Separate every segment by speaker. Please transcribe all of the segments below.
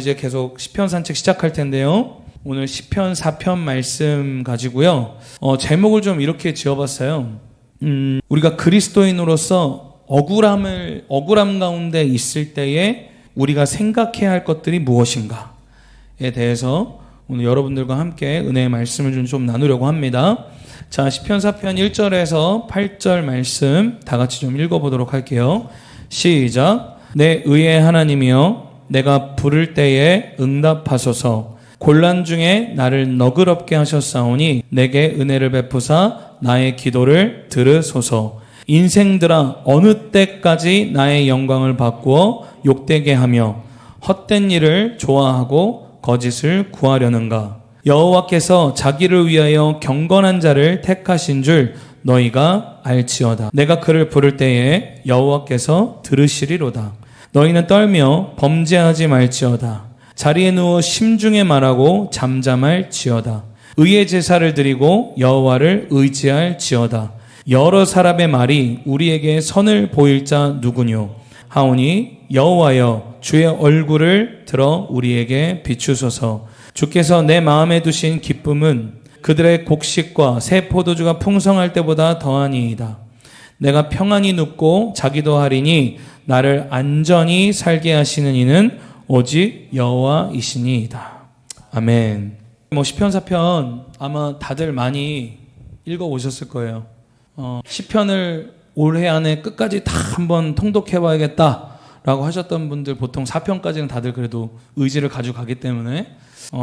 Speaker 1: 이제 계속 시편 산책 시작할 텐데요. 오늘 시편 4편 말씀 가지고요. 제목을 좀 이렇게 지어봤어요. 우리가 그리스도인으로서 억울함 가운데 있을 때에 우리가 생각해야 할 것들이 무엇인가에 대해서 오늘 여러분들과 함께 은혜의 말씀을 좀 나누려고 합니다. 자, 시편 4편 1절에서 8절 말씀 다 같이 좀 읽어보도록 할게요. 시작. 내 의의 하나님이여, 내가 부를 때에 응답하소서. 곤란 중에 나를 너그럽게 하셨사오니 내게 은혜를 베푸사 나의 기도를 들으소서. 인생들아, 어느 때까지 나의 영광을 바꾸어 욕되게 하며 헛된 일을 좋아하고 거짓을 구하려는가. 여호와께서 자기를 위하여 경건한 자를 택하신 줄 너희가 알지어다. 내가 그를 부를 때에 여호와께서 들으시리로다. 너희는 떨며 범죄하지 말지어다. 자리에 누워 심중에 말하고 잠잠할지어다. 의의 제사를 드리고 여호와를 의지할지어다. 여러 사람의 말이 우리에게 선을 보일 자 누구뇨 하오니 여호와여, 주의 얼굴을 들어 우리에게 비추소서. 주께서 내 마음에 두신 기쁨은 그들의 곡식과 새 포도주가 풍성할 때보다 더하니이다. 내가 평안히 눕고 자기도 하리니 나를 안전히 살게 하시는 이는 오직 여호와이시니이다. 아멘. 시편 4편 아마 다들 많이 읽어오셨을 거예요. 시편을 올해 안에 끝까지 다 한번 통독해봐야겠다라고 하셨던 분들 보통 4편까지는 다들 그래도 의지를 가지고 가기 때문에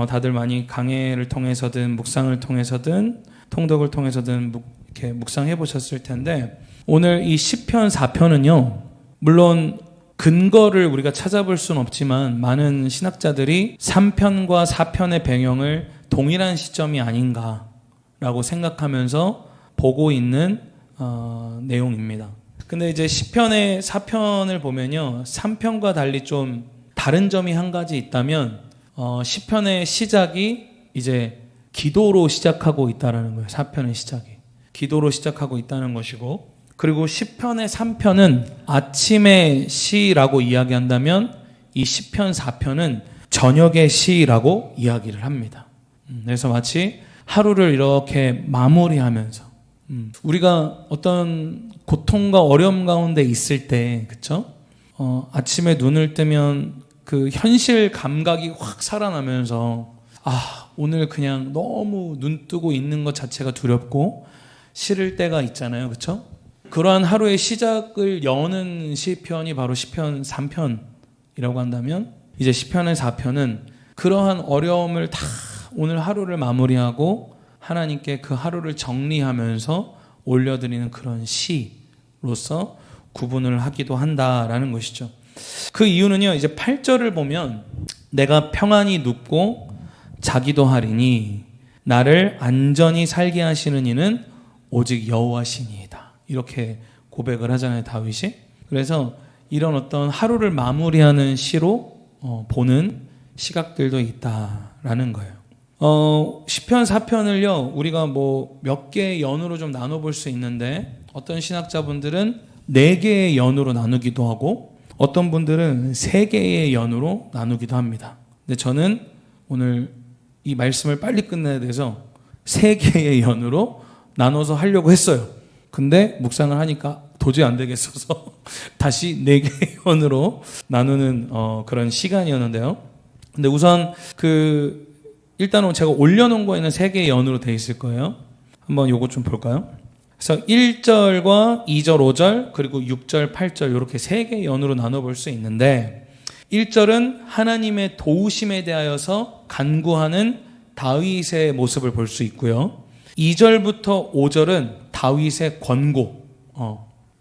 Speaker 1: 다들 많이 강해를 통해서든 묵상을 통해서든 통독을 통해서든 이렇게 묵상해 보셨을 텐데, 오늘 이 시편 4편은요, 물론 근거를 우리가 찾아볼 수는 없지만 많은 신학자들이 3편과 4편의 배경을 동일한 시점이 아닌가라고 생각하면서 보고 있는 내용입니다. 근데 이제 시편의 4편을 보면요, 3편과 달리 좀 다른 점이 한 가지 있다면 시편의 시작이 이제 기도로 시작하고 있다는 거예요. 4편의 시작이 기도로 시작하고 있다는 것이고, 그리고 시편의 3편은 아침의 시라고 이야기한다면 이 시편 4편은 저녁의 시라고 이야기를 합니다. 그래서 마치 하루를 이렇게 마무리하면서 우리가 어떤 고통과 어려움 가운데 있을 때, 그쵸? 아침에 눈을 뜨면 그 현실 감각이 확 살아나면서 오늘 그냥 너무 눈 뜨고 있는 것 자체가 두렵고 싫을 때가 있잖아요. 그쵸? 그러한 하루의 시작을 여는 시편이 바로 시편 3편이라고 한다면, 이제 시편의 4편은 그러한 어려움을 다 오늘 하루를 마무리하고 하나님께 그 하루를 정리하면서 올려드리는 그런 시로서 구분을 하기도 한다라는 것이죠. 그 이유는요, 이제 8절을 보면 내가 평안히 눕고 자기도 하리니 나를 안전히 살게 하시는 이는 오직 여호와시니이다. 이렇게 고백을 하잖아요, 다윗이. 그래서 이런 어떤 하루를 마무리하는 시로 보는 시각들도 있다라는 거예요. 시편 4편을요, 우리가 몇 개의 연으로 좀 나눠볼 수 있는데, 어떤 신학자분들은 4개의 연으로 나누기도 하고 어떤 분들은 3개의 연으로 나누기도 합니다. 근데 저는 오늘 이 말씀을 빨리 끝내야 돼서 3개의 연으로 나눠서 하려고 했어요. 근데 묵상을 하니까 도저히 안 되겠어서 다시 4개의 연으로 나누는 그런 시간이었는데요. 근데 우선 일단은 제가 올려놓은 거에는 3개의 연으로 돼 있을 거예요. 한번 요거 좀 볼까요? 그래서 1절과 2절, 5절, 그리고 6절, 8절 이렇게 3개의 연으로 나눠볼 수 있는데, 1절은 하나님의 도우심에 대하여서 간구하는 다윗의 모습을 볼 수 있고요. 2절부터 5절은 다윗의 권고,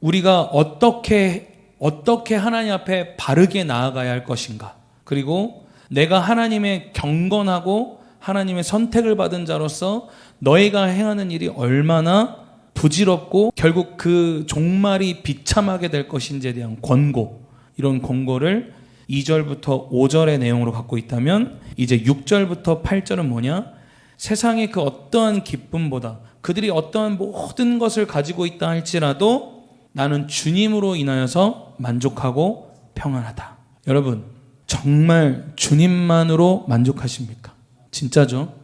Speaker 1: 우리가 어떻게 하나님 앞에 바르게 나아가야 할 것인가, 그리고 내가 하나님의 경건하고 하나님의 선택을 받은 자로서 너희가 행하는 일이 얼마나 부질없고 결국 그 종말이 비참하게 될 것인지에 대한 권고, 이런 권고를 2절부터 5절의 내용으로 갖고 있다면, 이제 6절부터 8절은 뭐냐? 세상의 그 어떠한 기쁨보다, 그들이 어떠한 모든 것을 가지고 있다 할지라도 나는 주님으로 인하여서 만족하고 평안하다. 여러분, 정말 주님만으로 만족하십니까? 진짜죠?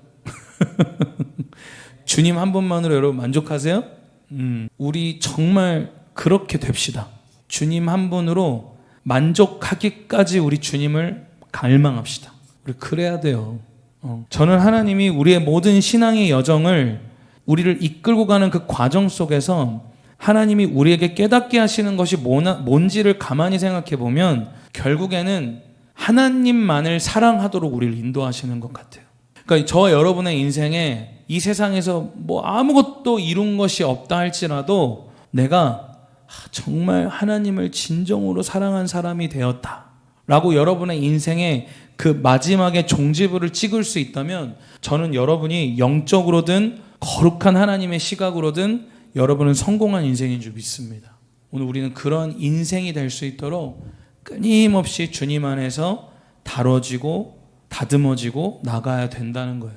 Speaker 1: 주님 한 분만으로 여러분 만족하세요? 우리 정말 그렇게 됩시다. 주님 한 분으로 만족하기까지 우리 주님을 갈망합시다. 우리 그래야 돼요. 저는 하나님이 우리의 모든 신앙의 여정을 우리를 이끌고 가는 그 과정 속에서 하나님이 우리에게 깨닫게 하시는 것이 뭔지를 가만히 생각해 보면 결국에는 하나님만을 사랑하도록 우리를 인도하시는 것 같아요. 그러니까 저와 여러분의 인생에 이 세상에서 뭐 아무것도 이룬 것이 없다 할지라도 내가 정말 하나님을 진정으로 사랑한 사람이 되었다 라고 여러분의 인생에 그 마지막에 종지부를 찍을 수 있다면 저는 여러분이 영적으로든 거룩한 하나님의 시각으로든 여러분은 성공한 인생인 줄 믿습니다. 오늘 우리는 그런 인생이 될 수 있도록 끊임없이 주님 안에서 다뤄지고 다듬어지고 나가야 된다는 거예요.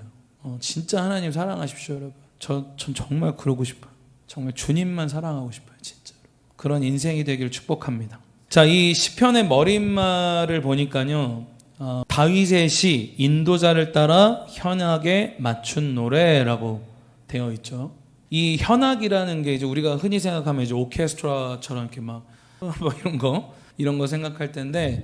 Speaker 1: 진짜 하나님 사랑하십시오, 여러분. 전 정말 그러고 싶어요. 정말 주님만 사랑하고 싶어요, 진짜로. 그런 인생이 되기를 축복합니다. 자, 이 시편의 머릿말을 보니까요, 다윗의 시 인도자를 따라 현악에 맞춘 노래라고 되어 있죠. 이 현악이라는 게 이제 우리가 흔히 생각하면 이제 오케스트라처럼 이렇게 막 이런 거 생각할 텐데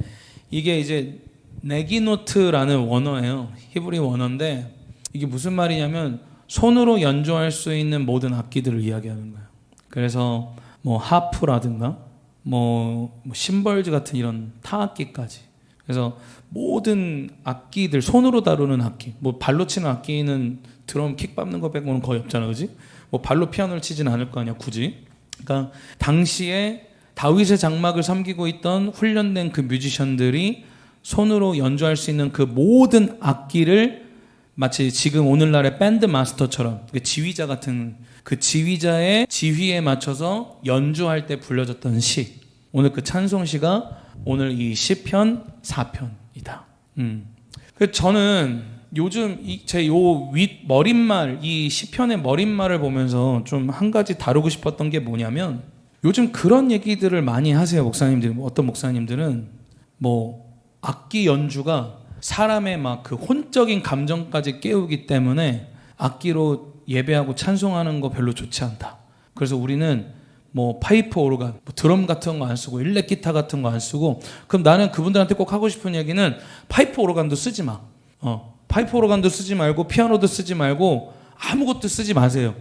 Speaker 1: 이게 이제 네기노트라는 원어예요. 히브리 원어인데 이게 무슨 말이냐면 손으로 연주할 수 있는 모든 악기들을 이야기하는 거예요. 그래서 뭐 하프라든가 뭐 심벌즈 같은 이런 타악기까지. 그래서 모든 악기들 손으로 다루는 악기. 뭐 발로 치는 악기는 드럼 킥 밟는 거 빼고는 거의 없잖아, 그지? 뭐 발로 피아노를 치진 않을 거 아니야, 굳이. 그러니까 당시에 다윗의 장막을 섬기고 있던 훈련된 그 뮤지션들이 손으로 연주할 수 있는 그 모든 악기를 마치 지금 오늘날의 밴드 마스터처럼 지휘자 같은 그 지휘자의 지휘에 맞춰서 연주할 때 불려졌던 시. 오늘 그 찬송시가 오늘 이 시편 4편이다. 그래서 저는 요즘 제 요 머릿말, 이 시편의 머릿말을 보면서 좀 한 가지 다루고 싶었던 게 뭐냐면 요즘 그런 얘기들을 많이 하세요, 목사님들. 어떤 목사님들은 뭐 악기 연주가 사람의 막 그 혼적인 감정까지 깨우기 때문에 악기로 예배하고 찬송하는 거 별로 좋지 않다. 그래서 우리는 뭐 파이프 오르간, 뭐 드럼 같은 거 안 쓰고 일렉 기타 같은 거 안 쓰고, 그럼 나는 그분들한테 꼭 하고 싶은 얘기는 파이프 오르간도 쓰지 마. 파이프 오르간도 쓰지 말고 피아노도 쓰지 말고 아무것도 쓰지 마세요.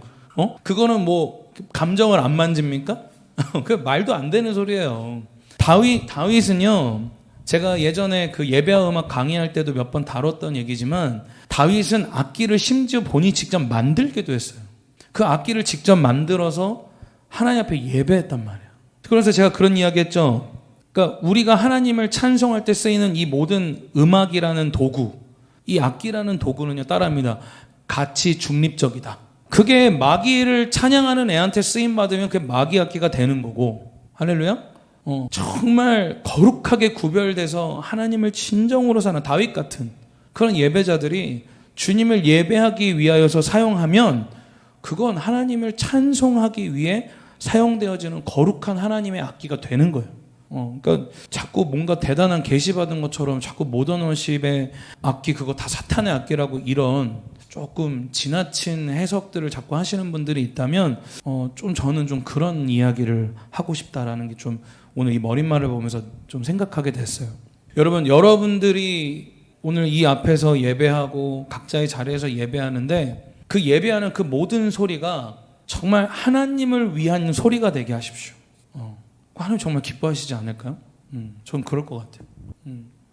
Speaker 1: 그거는 뭐 감정을 안 만집니까? 그 말도 안 되는 소리예요. 다윗은요, 제가 예전에 그 예배와 음악 강의할 때도 몇 번 다뤘던 얘기지만 다윗은 악기를 심지어 본인이 직접 만들기도 했어요. 그 악기를 직접 만들어서 하나님 앞에 예배했단 말이에요. 그래서 제가 그런 이야기 했죠. 그러니까 우리가 하나님을 찬송할 때 쓰이는 이 모든 음악이라는 도구, 이 악기라는 도구는요, 따라합니다. 가치 중립적이다. 그게 마귀를 찬양하는 애한테 쓰임받으면 그게 마귀 악기가 되는 거고, 할렐루야? 정말 거룩하게 구별돼서 하나님을 진정으로 사는 다윗 같은 그런 예배자들이 주님을 예배하기 위하여서 사용하면 그건 하나님을 찬송하기 위해 사용되어지는 거룩한 하나님의 악기가 되는 거예요. 그러니까 자꾸 뭔가 대단한 계시받은 것처럼 자꾸 모던 워십의 악기 그거 다 사탄의 악기라고 이런 조금 지나친 해석들을 자꾸 하시는 분들이 있다면 좀 저는 좀 그런 이야기를 하고 싶다라는 게 좀 오늘 이 머릿말을 보면서 좀 생각하게 됐어요. 여러분들이 오늘 이 앞에서 예배하고 각자의 자리에서 예배하는데 그 예배하는 그 모든 소리가 정말 하나님을 위한 소리가 되게 하십시오. 하나님 정말 기뻐하시지 않을까요? 전 그럴 것 같아요.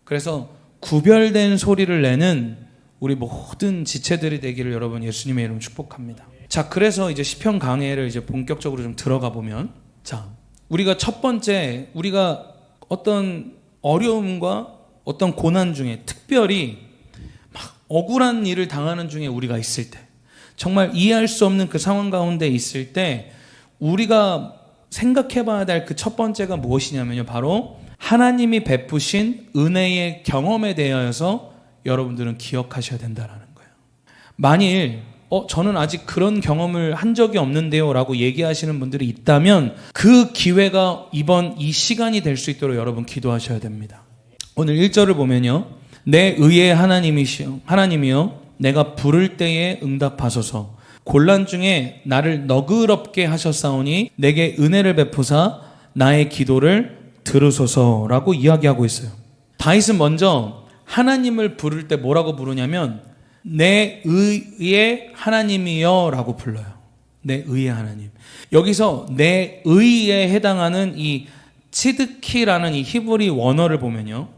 Speaker 1: 그래서 구별된 소리를 내는 우리 모든 지체들이 되기를 여러분 예수님의 이름으로 축복합니다. 자, 그래서 이제 시편 강해를 이제 본격적으로 좀 들어가 보면, 자, 우리가 첫 번째, 우리가 어떤 어려움과 어떤 고난 중에 특별히 막 억울한 일을 당하는 중에 우리가 있을 때, 정말 이해할 수 없는 그 상황 가운데 있을 때 우리가 생각해 봐야 될 그 첫 번째가 무엇이냐면요, 바로 하나님이 베푸신 은혜의 경험에 대하여서 여러분들은 기억하셔야 된다는 거예요. 만일 저는 아직 그런 경험을 한 적이 없는데요 라고 얘기하시는 분들이 있다면 그 기회가 이번 이 시간이 될 수 있도록 여러분 기도하셔야 됩니다. 오늘 1절을 보면요. 내 의의 하나님이요 내가 부를 때에 응답하소서. 곤란 중에 나를 너그럽게 하셨사오니 내게 은혜를 베푸사 나의 기도를 들으소서라고 이야기하고 있어요. 다윗은 먼저 하나님을 부를 때 뭐라고 부르냐면 내 의의 하나님이여 라고 불러요. 내 의의 하나님. 여기서 내 의에 해당하는 이 치드키라는 이 히브리 원어를 보면요.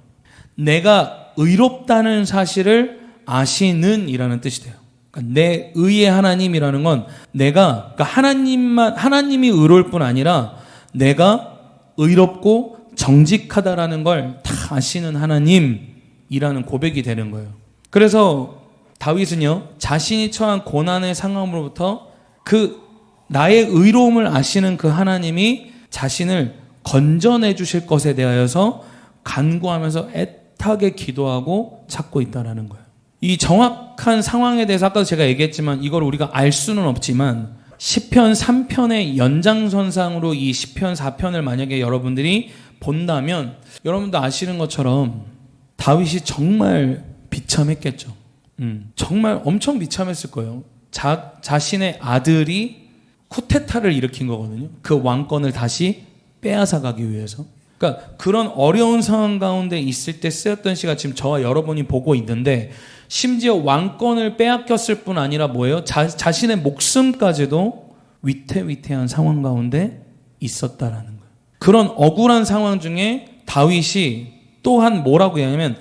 Speaker 1: 내가 의롭다는 사실을 아시는 이라는 뜻이 돼요. 그러니까 내 의의 하나님이라는 건 내가 그러니까 하나님이 의로울 뿐 아니라 내가 의롭고 정직하다라는 걸 다 아시는 하나님이라는 고백이 되는 거예요. 그래서 다윗은요 자신이 처한 고난의 상황으로부터 그 나의 의로움을 아시는 그 하나님이 자신을 건져내 주실 것에 대하여서 간구하면서 애타게 기도하고 찾고 있다는 거예요. 이 정확한 상황에 대해서 아까도 제가 얘기했지만 이걸 우리가 알 수는 없지만 시편 3편의 연장선상으로 이 시편 4편을 만약에 여러분들이 본다면 여러분도 아시는 것처럼 다윗이 정말 비참했겠죠. 정말 엄청 비참했을 거예요. 자신의 아들이 쿠데타를 일으킨 거거든요. 그 왕권을 다시 빼앗아가기 위해서. 그러니까 그런 어려운 상황 가운데 있을 때 쓰였던 시가 지금 저와 여러분이 보고 있는데 심지어 왕권을 빼앗겼을 뿐 아니라 뭐예요? 자신의 목숨까지도 위태위태한 상황 가운데 있었다라는 거예요. 그런 억울한 상황 중에 다윗이 또한 뭐라고 하냐면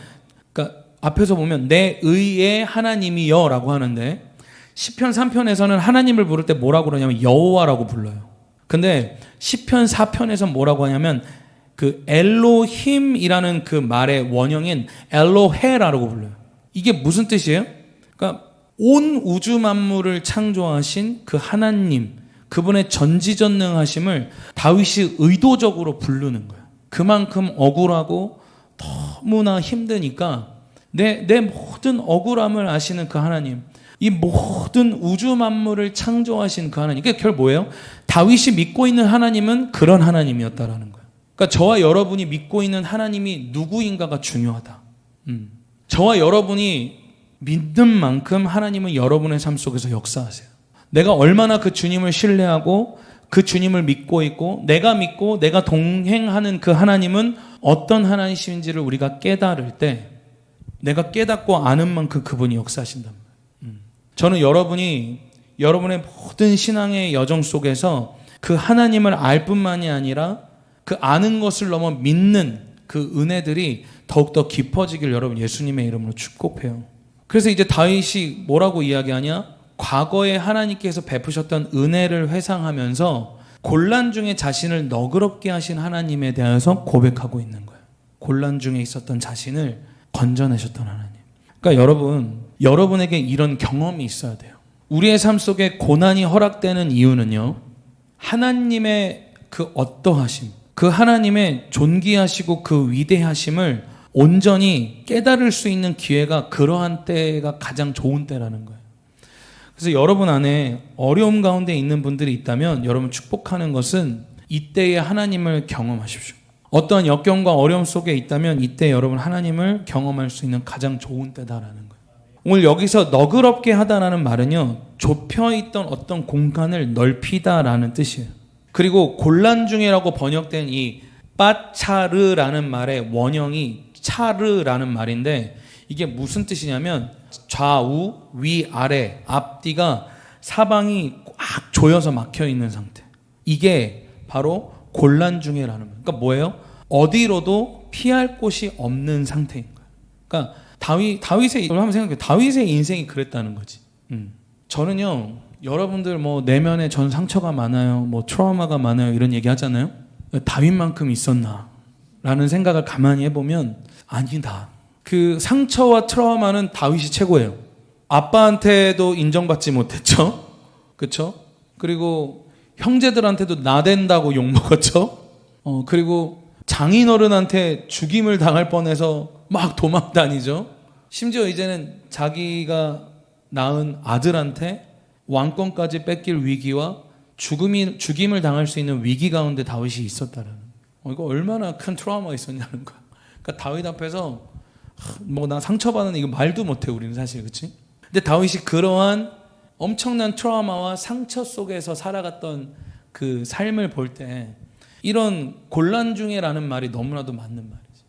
Speaker 1: 그러니까 앞에서 보면 내 의의 하나님이여 라고 하는데 시편 3편에서는 하나님을 부를 때 뭐라고 그러냐면 여호와라고 불러요. 근데 시편 4편에서는 뭐라고 하냐면 그 엘로힘이라는 그 말의 원형인 엘로헤라고 불러요. 이게 무슨 뜻이에요? 그러니까 온 우주 만물을 창조하신 그 하나님, 그분의 전지전능하심을 다윗이 의도적으로 부르는 거예요. 그만큼 억울하고 너무나 힘드니까 내 모든 억울함을 아시는 그 하나님, 이 모든 우주 만물을 창조하신 그 하나님. 그게 결국 뭐예요? 다윗이 믿고 있는 하나님은 그런 하나님이었다라는 거예요. 그러니까 저와 여러분이 믿고 있는 하나님이 누구인가가 중요하다. 저와 여러분이 믿는 만큼 하나님은 여러분의 삶 속에서 역사하세요. 내가 얼마나 그 주님을 신뢰하고 그 주님을 믿고 있고 내가 믿고 내가 동행하는 그 하나님은 어떤 하나님이신지를 우리가 깨달을 때 내가 깨닫고 아는 만큼 그분이 역사하신단 말이에요. 저는 여러분이 여러분의 모든 신앙의 여정 속에서 그 하나님을 알 뿐만이 아니라 그 아는 것을 넘어 믿는 그 은혜들이 더욱더 깊어지길 여러분 예수님의 이름으로 축복해요. 그래서 이제 다윗이 뭐라고 이야기하냐? 과거에 하나님께서 베푸셨던 은혜를 회상하면서 곤란 중에 자신을 너그럽게 하신 하나님에 대해서 고백하고 있는 거예요. 곤란 중에 있었던 자신을 건져내셨던 하나님. 그러니까 여러분에게 이런 경험이 있어야 돼요. 우리의 삶 속에 고난이 허락되는 이유는요. 하나님의 그 어떠하심, 그 하나님의 존귀하시고 그 위대하심을 온전히 깨달을 수 있는 기회가 그러한 때가 가장 좋은 때라는 거예요. 그래서 여러분 안에 어려움 가운데 있는 분들이 있다면 여러분 축복하는 것은 이때의 하나님을 경험하십시오. 어떠한 역경과 어려움 속에 있다면 이때 여러분 하나님을 경험할 수 있는 가장 좋은 때다라는 거예요. 오늘 여기서 너그럽게 하다라는 말은요. 좁혀있던 어떤 공간을 넓히다라는 뜻이에요. 그리고 곤란 중에라고 번역된 이 빠차르라는 말의 원형이 차르라는 말인데 이게 무슨 뜻이냐면 좌우, 위, 아래, 앞뒤가 사방이 꽉 조여서 막혀 있는 상태. 이게 바로 곤란 중에라는 거예요. 그러니까 뭐예요? 어디로도 피할 곳이 없는 상태인 거예요. 그러니까 다윗의 이걸 한번 생각해. 다윗의 인생이 그랬다는 거지. 저는요, 여러분들 뭐 내면에 전 상처가 많아요, 뭐 트라우마가 많아요 이런 얘기 하잖아요. 다윗만큼 있었나? 라는 생각을 가만히 해보면 아니다. 그 상처와 트라우마는 다윗이 최고예요. 아빠한테도 인정받지 못했죠. 그렇죠? 그리고 형제들한테도 나댄다고 욕먹었죠. 그리고 장인어른한테 죽임을 당할 뻔해서 막 도망 다니죠. 심지어 이제는 자기가 낳은 아들한테 왕권까지 뺏길 위기와 죽임을 당할 수 있는 위기 가운데 다윗이 있었다라는. 이거 얼마나 큰 트라우마가 있었냐는 거야. 그러니까 다윗 앞에서 뭐 나 상처받는 이거 말도 못해 우리는 사실 그렇지? 근데 다윗이 그러한 엄청난 트라우마와 상처 속에서 살아갔던 그 삶을 볼 때 이런 곤란 중에라는 말이 너무나도 맞는 말이지.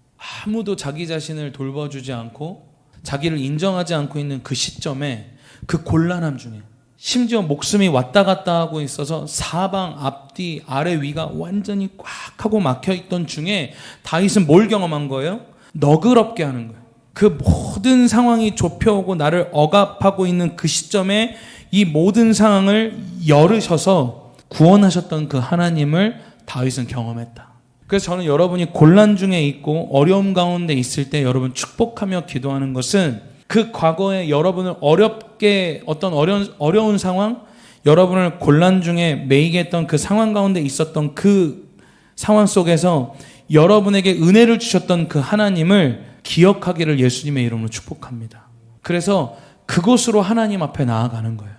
Speaker 1: 아무도 자기 자신을 돌봐주지 않고 자기를 인정하지 않고 있는 그 시점에 그 곤란함 중에 심지어 목숨이 왔다 갔다 하고 있어서 사방 앞뒤 아래 위가 완전히 꽉 하고 막혀 있던 중에 다윗은 뭘 경험한 거예요? 너그럽게 하는 거예요. 그 모든 상황이 좁혀오고 나를 억압하고 있는 그 시점에 이 모든 상황을 열으셔서 구원하셨던 그 하나님을 다윗은 경험했다. 그래서 저는 여러분이 곤란 중에 있고 어려움 가운데 있을 때 여러분 축복하며 기도하는 것은 그 과거에 여러분을 어렵게 어떤 어려운 상황, 여러분을 곤란 중에 매이게 했던 그 상황 가운데 있었던 그 상황 속에서 여러분에게 은혜를 주셨던 그 하나님을 기억하기를 예수님의 이름으로 축복합니다. 그래서 그곳으로 하나님 앞에 나아가는 거예요.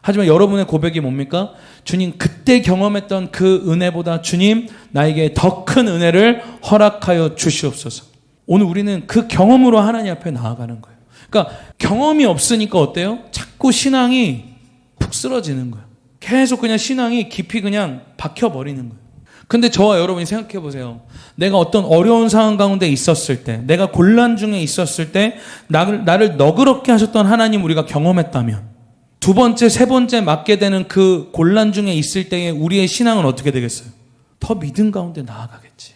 Speaker 1: 하지만 여러분의 고백이 뭡니까? 주님, 그때 경험했던 그 은혜보다 주님, 나에게 더 큰 은혜를 허락하여 주시옵소서. 오늘 우리는 그 경험으로 하나님 앞에 나아가는 거예요. 그러니까 경험이 없으니까 어때요? 자꾸 신앙이 푹 쓰러지는 거예요. 계속 그냥 신앙이 깊이 그냥 박혀버리는 거예요. 근데 저와 여러분이 생각해 보세요. 내가 어떤 어려운 상황 가운데 있었을 때, 내가 곤란 중에 있었을 때 나를 너그럽게 하셨던 하나님 우리가 경험했다면 두 번째, 세 번째 맞게 되는 그 곤란 중에 있을 때의 우리의 신앙은 어떻게 되겠어요? 더 믿음 가운데 나아가겠지.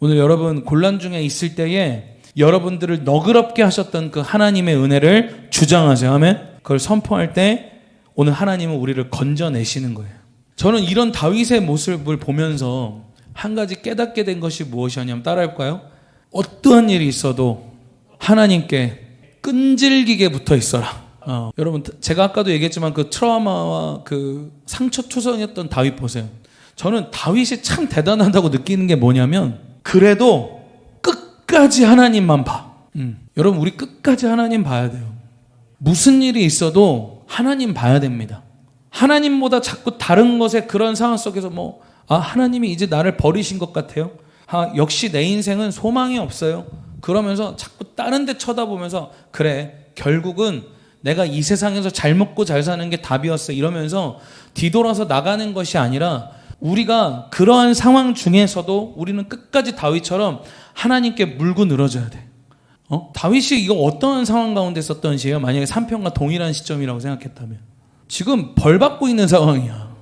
Speaker 1: 오늘 여러분 곤란 중에 있을 때에 여러분들을 너그럽게 하셨던 그 하나님의 은혜를 주장하세요. 아멘. 그걸 선포할 때 오늘 하나님은 우리를 건져내시는 거예요. 저는 이런 다윗의 모습을 보면서 한 가지 깨닫게 된 것이 무엇이냐면 따라해볼까요? 어떠한 일이 있어도 하나님께 끈질기게 붙어 있어라. 여러분 제가 아까도 얘기했지만 그 트라우마와 그 상처투성이었던 다윗 보세요. 저는 다윗이 참 대단하다고 느끼는 게 뭐냐면 그래도 끝까지 하나님만 봐. 여러분 우리 끝까지 하나님 봐야 돼요. 무슨 일이 있어도 하나님 봐야 됩니다. 하나님보다 자꾸 다른 것에 그런 상황 속에서 하나님이 이제 나를 버리신 것 같아요. 역시 내 인생은 소망이 없어요. 그러면서 자꾸 다른 데 쳐다보면서 그래 결국은 내가 이 세상에서 잘 먹고 잘 사는 게 답이었어 이러면서 뒤돌아서 나가는 것이 아니라 우리가 그러한 상황 중에서도 우리는 끝까지 다윗처럼 하나님께 물고 늘어져야 돼. 다윗이 이거 어떤 상황 가운데 썼던 시예요? 만약에 3편과 동일한 시점이라고 생각했다면 지금 벌 받고 있는 상황이야.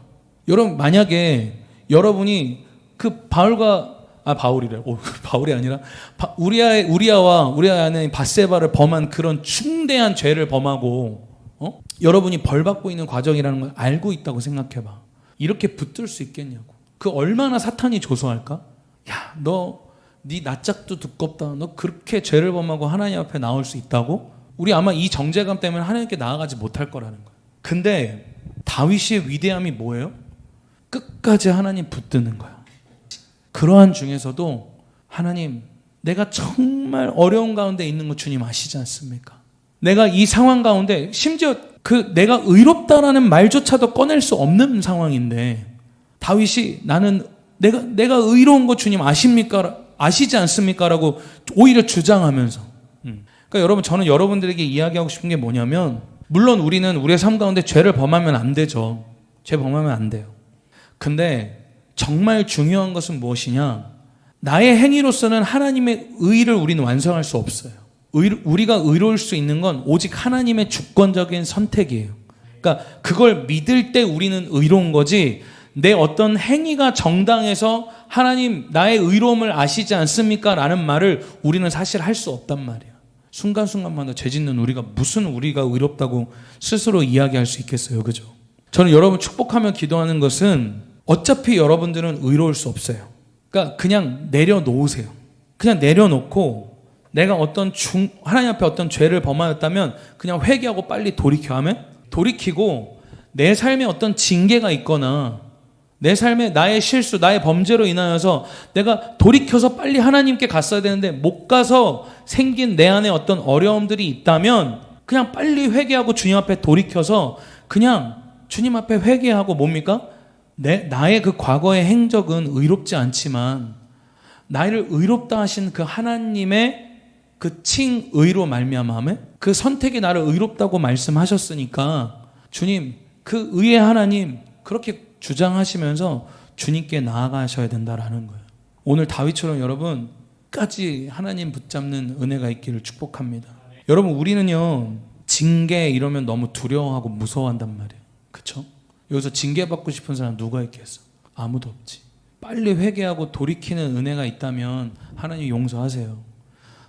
Speaker 1: 여러분 만약에 여러분이 그 바울이래. 바울이 아니라 우리아와 우리아 안에 밧세바를 범한 그런 중대한 죄를 범하고 여러분이 벌 받고 있는 과정이라는 걸 알고 있다고 생각해봐. 이렇게 붙들 수 있겠냐고. 그 얼마나 사탄이 조소할까? 야, 네 낯짝도 두껍다. 너 그렇게 죄를 범하고 하나님 앞에 나올 수 있다고? 우리 아마 이 정죄감 때문에 하나님께 나아가지 못할 거라는 거야. 근데 다윗의 위대함이 뭐예요? 끝까지 하나님 붙드는 거야. 그러한 중에서도 하나님, 내가 정말 어려운 가운데 있는 거 주님 아시지 않습니까? 내가 이 상황 가운데 심지어 내가 의롭다라는 말조차도 꺼낼 수 없는 상황인데 다윗이 나는 내가 의로운 거 주님 아십니까? 아시지 않습니까? 라고 오히려 주장하면서 그러니까 여러분 저는 여러분들에게 이야기하고 싶은 게 뭐냐면 물론 우리는 우리의 삶 가운데 죄를 범하면 안 되죠. 죄 범하면 안 돼요. 근데 정말 중요한 것은 무엇이냐? 나의 행위로서는 하나님의 의를 우리는 완성할 수 없어요. 우리가 의로울 수 있는 건 오직 하나님의 주권적인 선택이에요. 그러니까 그걸 믿을 때 우리는 의로운 거지 내 어떤 행위가 정당해서 하나님 나의 의로움을 아시지 않습니까? 라는 말을 우리는 사실 할 수 없단 말이야. 순간순간마다 죄 짓는 우리가 무슨 우리가 의롭다고 스스로 이야기할 수 있겠어요. 그죠? 저는 여러분 축복하며 기도하는 것은 어차피 여러분들은 의로울 수 없어요. 그러니까 그냥 내려놓으세요. 그냥 내려놓고 내가 하나님 앞에 어떤 죄를 범하였다면 그냥 회개하고 빨리 돌이키고 내 삶에 어떤 징계가 있거나 내 삶에 나의 실수, 나의 범죄로 인하여서 내가 돌이켜서 빨리 하나님께 갔어야 되는데 못 가서 생긴 내 안에 어떤 어려움들이 있다면 그냥 빨리 회개하고 주님 앞에 돌이켜서 그냥 주님 앞에 회개하고 뭡니까? 나의 그 과거의 행적은 의롭지 않지만 나를 의롭다 하신 그 하나님의 그 칭의로 말미암아 그 선택이 나를 의롭다고 말씀하셨으니까 주님 그 의의 하나님 그렇게 주장하시면서 주님께 나아가셔야 된다라는 거예요. 오늘 다윗처럼 여러분 끝까지 하나님 붙잡는 은혜가 있기를 축복합니다. 여러분 우리는요 징계 이러면 너무 두려워하고 무서워한단 말이에요. 그렇죠? 여기서 징계받고 싶은 사람 누가 있겠어? 아무도 없지. 빨리 회개하고 돌이키는 은혜가 있다면 하나님 용서하세요.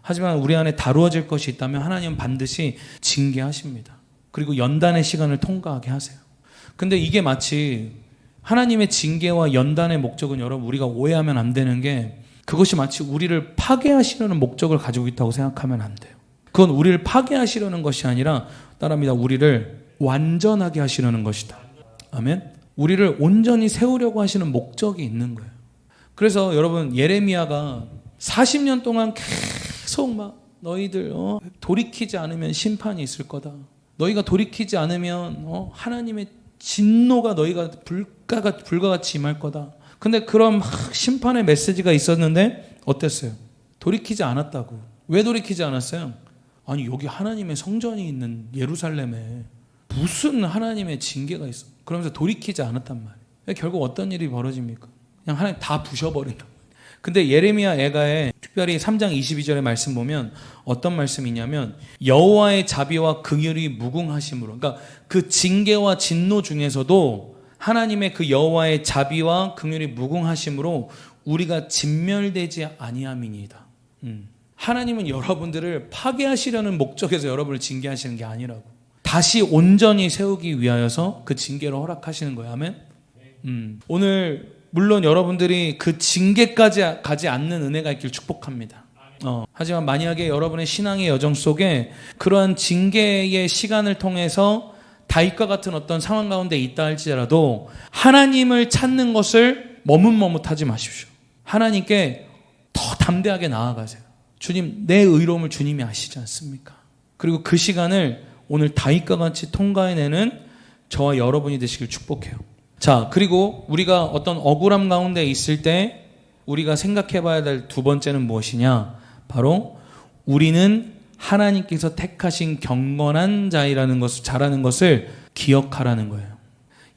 Speaker 1: 하지만 우리 안에 다루어질 것이 있다면 하나님은 반드시 징계하십니다. 그리고 연단의 시간을 통과하게 하세요. 근데 이게 마치 하나님의 징계와 연단의 목적은 여러분 우리가 오해하면 안 되는 게 그것이 마치 우리를 파괴하시려는 목적을 가지고 있다고 생각하면 안 돼요. 그건 우리를 파괴하시려는 것이 아니라 따라합니다. 우리를 완전하게 하시려는 것이다. 아멘. 우리를 온전히 세우려고 하시는 목적이 있는 거예요. 그래서 여러분 예레미야가 40년 동안 계속 막 너희들 돌이키지 않으면 심판이 있을 거다. 너희가 돌이키지 않으면 하나님의 진노가 너희가 불과 같이 임할 거다. 근데 그런 막 심판의 메시지가 있었는데 어땠어요? 돌이키지 않았다고. 왜 돌이키지 않았어요? 아니 여기 하나님의 성전이 있는 예루살렘에 무슨 하나님의 징계가 있어. 그러면서 돌이키지 않았단 말이에요. 결국 어떤 일이 벌어집니까? 그냥 하나님 다 부셔버린다. 근데 예레미야 애가에 특별히 3장 22절의 말씀 보면 어떤 말씀이냐면 여호와의 자비와 긍휼이 무궁하심으로, 그러니까 그 징계와 진노 중에서도 하나님의 그 여호와의 자비와 긍휼이 무궁하심으로 우리가 진멸되지 아니함이니이다. 하나님은 여러분들을 파괴하시려는 목적에서 여러분을 징계하시는 게 아니라고. 다시 온전히 세우기 위하여서 그 징계를 허락하시는 거예요. 아멘. 오늘 물론 여러분들이 그 징계까지 가지 않는 은혜가 있길 축복합니다. 하지만 만약에 여러분의 신앙의 여정 속에 그러한 징계의 시간을 통해서 다윗과 같은 어떤 상황 가운데 있다 할지라도 하나님을 찾는 것을 머뭇머뭇하지 마십시오. 하나님께 더 담대하게 나아가세요. 주님, 내 의로움을 주님이 아시지 않습니까? 그리고 그 시간을 오늘 다윗과 같이 통과해내는 저와 여러분이 되시길 축복해요. 자, 그리고 우리가 어떤 억울함 가운데 있을 때 우리가 생각해 봐야 될 두 번째는 무엇이냐? 바로 우리는 하나님께서 택하신 경건한 자이라는 것을, 자라는 것을 기억하라는 거예요.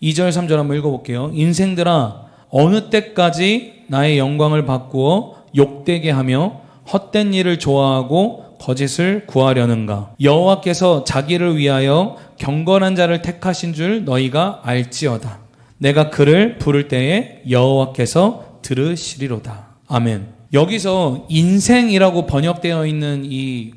Speaker 1: 2절 3절 한번 읽어볼게요. 인생들아, 어느 때까지 나의 영광을 바꾸어 욕되게 하며 헛된 일을 좋아하고 거짓을 구하려는가? 여호와께서 자기를 위하여 경건한 자를 택하신 줄 너희가 알지어다. 내가 그를 부를 때에 여호와께서 들으시리로다. 아멘. 여기서 인생이라고 번역되어 있는 이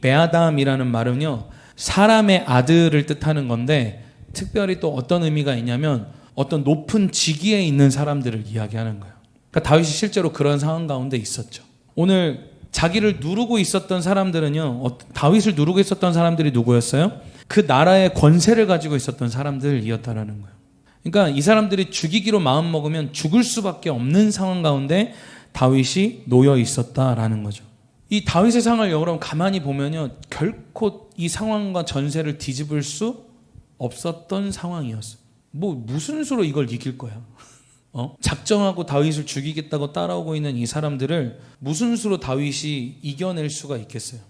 Speaker 1: 베아담이라는 말은요, 사람의 아들을 뜻하는 건데 특별히 또 어떤 의미가 있냐면 어떤 높은 직위에 있는 사람들을 이야기하는 거예요. 그러니까 다윗이 실제로 그런 상황 가운데 있었죠. 오늘 자기를 누르고 있었던 사람들은요, 다윗을 누르고 있었던 사람들이 누구였어요? 그 나라의 권세를 가지고 있었던 사람들이었다라는 거예요. 그러니까 이 사람들이 죽이기로 마음먹으면 죽을 수밖에 없는 상황 가운데 다윗이 놓여 있었다라는 거죠. 이 다윗의 상황을 여러분 가만히 보면요, 결코 이 상황과 전세를 뒤집을 수 없었던 상황이었어요. 무슨 수로 이걸 이길 거야? 작정하고 다윗을 죽이겠다고 따라오고 있는 이 사람들을 무슨 수로 다윗이 이겨낼 수가 있겠어요?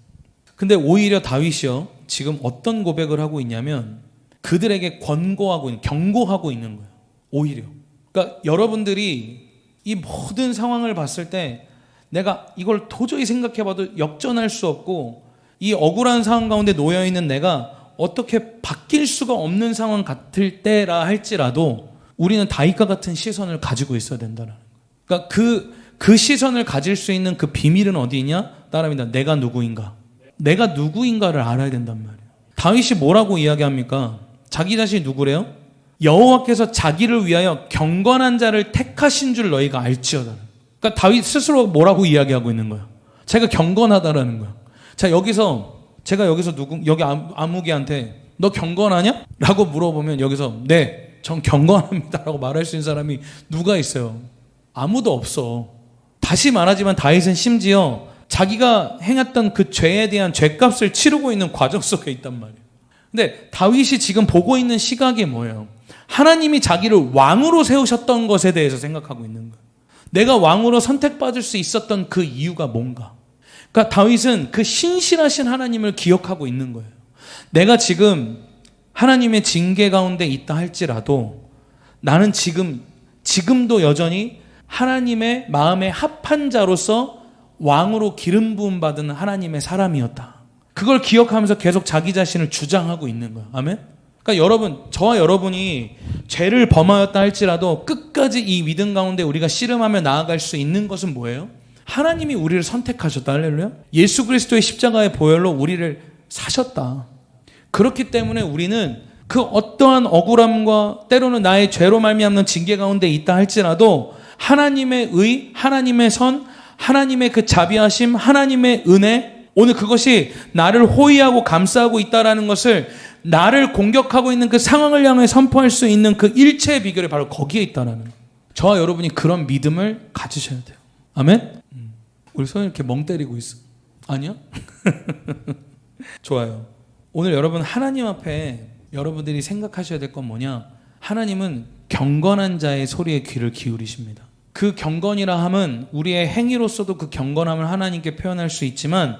Speaker 1: 근데 오히려 다윗이요, 지금 어떤 고백을 하고 있냐면 그들에게 경고하고 있는 거예요. 오히려. 그러니까 여러분들이 이 모든 상황을 봤을 때 내가 이걸 도저히 생각해봐도 역전할 수 없고 이 억울한 상황 가운데 놓여있는 내가 어떻게 바뀔 수가 없는 상황 같을 때라 할지라도 우리는 다윗과 같은 시선을 가지고 있어야 된다는 거예요. 그러니까 그 시선을 가질 수 있는 그 비밀은 어디 있냐? 따라합니다. 내가 누구인가? 내가 누구인가를 알아야 된단 말이에요. 다윗이 뭐라고 이야기합니까? 자기 자신이 누구래요? 여호와께서 자기를 위하여 경건한 자를 택하신 줄 너희가 알지어다. 그러니까 다윗 스스로 뭐라고 이야기하고 있는 거야? 자기가 경건하다라는 거야. 자, 제가 여기서 여기 아무개한테 너 경건하냐? 라고 물어보면 여기서 네, 전 경건합니다 라고 말할 수 있는 사람이 누가 있어요? 아무도 없어. 다시 말하지만 다윗은 심지어 자기가 행했던 그 죄에 대한 죄값을 치르고 있는 과정 속에 있단 말이에요. 근데 다윗이 지금 보고 있는 시각이 뭐예요? 하나님이 자기를 왕으로 세우셨던 것에 대해서 생각하고 있는 거예요. 내가 왕으로 선택받을 수 있었던 그 이유가 뭔가. 그러니까 다윗은 그 신실하신 하나님을 기억하고 있는 거예요. 내가 지금 하나님의 징계 가운데 있다 할지라도 나는 지금도 여전히 하나님의 마음에 합한 자로서 왕으로 기름 부음 받은 하나님의 사람이었다. 그걸 기억하면서 계속 자기 자신을 주장하고 있는 거예요. 아멘? 그러니까 여러분, 저와 여러분이 죄를 범하였다 할지라도 끝까지 이 믿음 가운데 우리가 씨름하며 나아갈 수 있는 것은 뭐예요? 하나님이 우리를 선택하셨다. 할렐루야. 예수 그리스도의 십자가의 보혈로 우리를 사셨다. 그렇기 때문에 우리는 그 어떠한 억울함과 때로는 나의 죄로 말미암는 징계 가운데 있다 할지라도 하나님의 의, 하나님의 선, 하나님의 그 자비하심, 하나님의 은혜, 오늘 그것이 나를 호위하고 감싸고 있다라는 것을 나를 공격하고 있는 그 상황을 향해 선포할 수 있는 그 일체의 비결이 바로 거기에 있다라는 거예요. 저와 여러분이 그런 믿음을 가지셔야 돼요. 아멘? 우리 손이 이렇게 멍 때리고 있어. 아니야? 좋아요. 오늘 여러분 하나님 앞에 여러분들이 생각하셔야 될 건 뭐냐? 하나님은 경건한 자의 소리에 귀를 기울이십니다. 그 경건이라 함은 우리의 행위로서도 그 경건함을 하나님께 표현할 수 있지만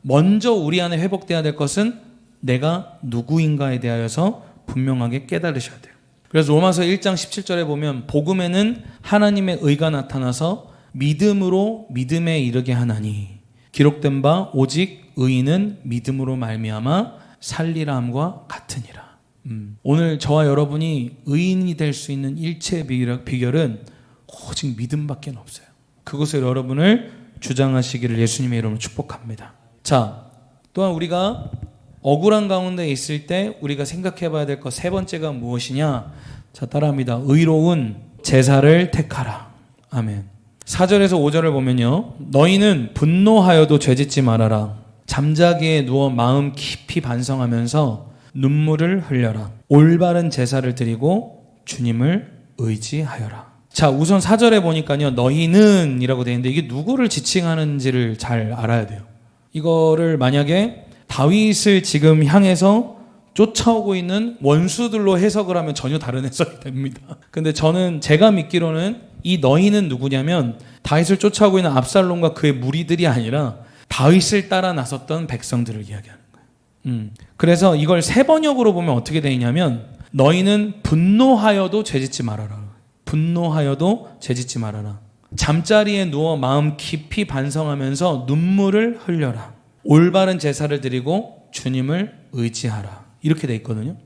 Speaker 1: 먼저 우리 안에 회복돼야 될 것은 내가 누구인가에 대하여서 분명하게 깨달으셔야 돼요. 그래서 로마서 1장 17절에 보면 복음에는 하나님의 의가 나타나서 믿음으로 믿음에 이르게 하나니 기록된 바 오직 의인은 믿음으로 말미암아 살리라 함과 같으니라. 오늘 저와 여러분이 의인이 될 수 있는 일체의 비결은 오직 믿음밖에 없어요. 그것을 여러분을 주장하시기를 예수님의 이름으로 축복합니다. 자, 또한 우리가 억울한 가운데 있을 때 우리가 생각해 봐야 될 것 세 번째가 무엇이냐? 자, 따라합니다. 의로운 제사를 택하라. 아멘. 4절에서 5절을 보면요. 너희는 분노하여도 죄짓지 말아라. 잠자기에 누워 마음 깊이 반성하면서 눈물을 흘려라. 올바른 제사를 드리고 주님을 의지하여라. 자, 우선 4절에 보니까요. 너희는 이라고 되어 있는데 이게 누구를 지칭하는지를 잘 알아야 돼요. 이거를 만약에 다윗을 지금 향해서 쫓아오고 있는 원수들로 해석을 하면 전혀 다른 해석이 됩니다. 근데 제가 믿기로는 이 너희는 누구냐면 다윗을 쫓아오고 있는 압살롬과 그의 무리들이 아니라 다윗을 따라 나섰던 백성들을 이야기하는 거예요. 그래서 이걸 세 번역으로 보면 어떻게 되어 있냐면 너희는 분노하여도 죄짓지 말아라. 분노하여도 죄짓지 말아라. 잠자리에 누워 마음 깊이 반성하면서 눈물을 흘려라. 올바른 제사를 드리고 주님을 의지하라. 이렇게 돼 있거든요.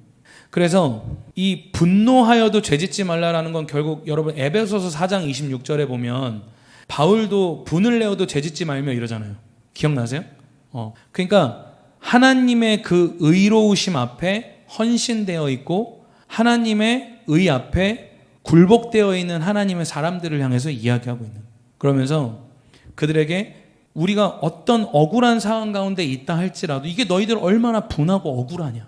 Speaker 1: 그래서 이 분노하여도 죄짓지 말라라는 건 결국 여러분 에베소서 4장 26절에 보면 바울도 분을 내어도 죄짓지 말며 이러잖아요. 기억나세요? 그러니까 하나님의 그 의로우심 앞에 헌신되어 있고 하나님의 의 앞에 굴복되어 있는 하나님의 사람들을 향해서 이야기하고 있는. 그러면서 그들에게 우리가 어떤 억울한 상황 가운데 있다 할지라도 이게 너희들 얼마나 분하고 억울하냐.